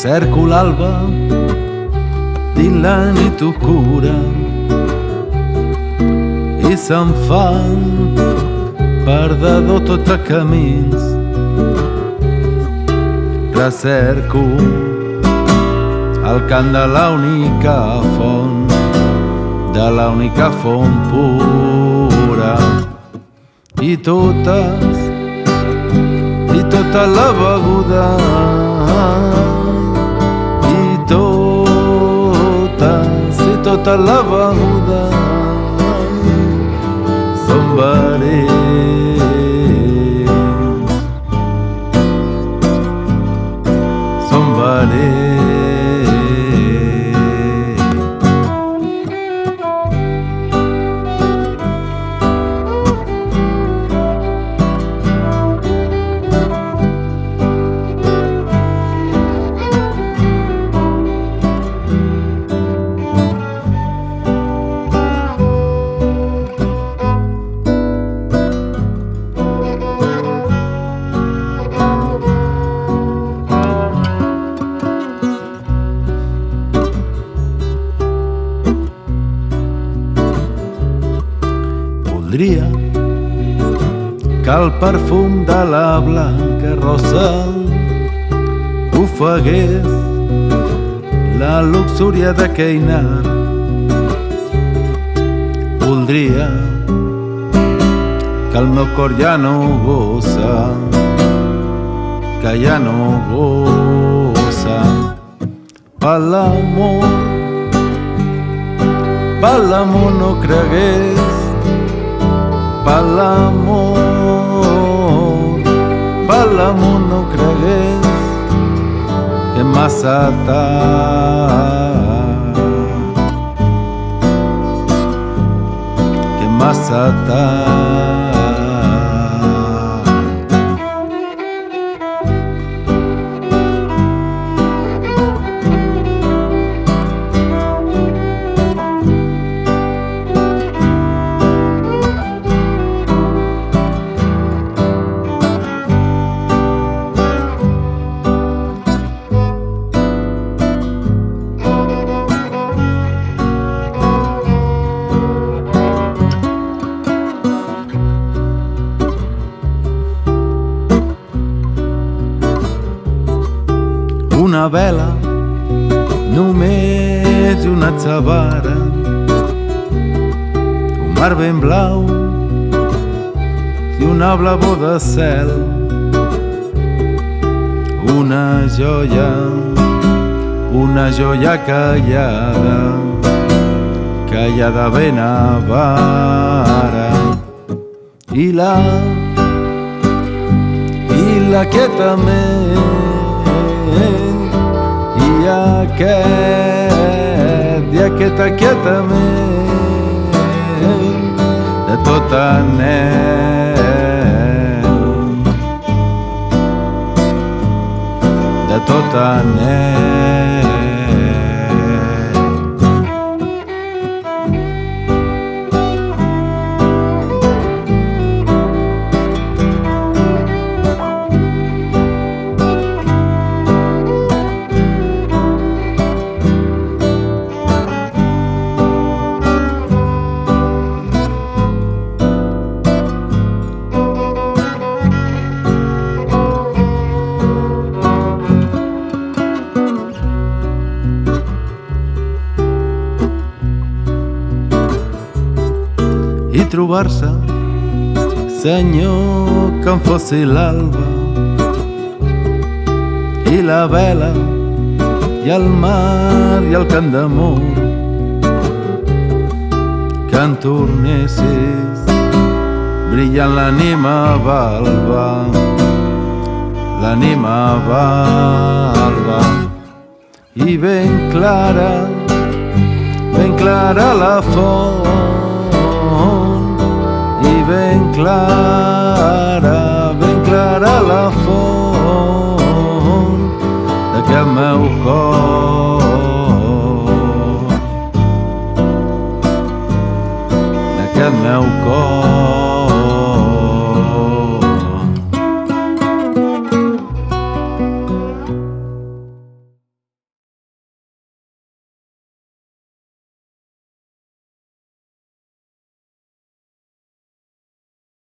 Cerco l'alba dins la nit oscura i se'm fan perdedor tots els camins. Recerco el cant de l'única font, de l'única font pura, i tota la beguda, i tota la beguda són verems, són verems. Voldria que el perfum de la blanca rosa ofegués la luxúria d'aquell nar. Voldria que el meu cor ja no gossa, que ja no gossa per l'amor no cregués, per l'amor no cregués que massa tard, que massa tard. Una vela, només una xavara, un mar ben blau i una blavor de cel, una joia callada ben avara, i la quietament, i aquest aquietament de tot anhel, de tot anhel. I trobar-se, senyor, que em fossi l'alba i la vela i el mar i el cant d'amor, que en tornessis brillant l'ànima balba, l'ànima balba, i ben clara la font, i ben clara la font d'aquest meu cor, d'aquest meu cor.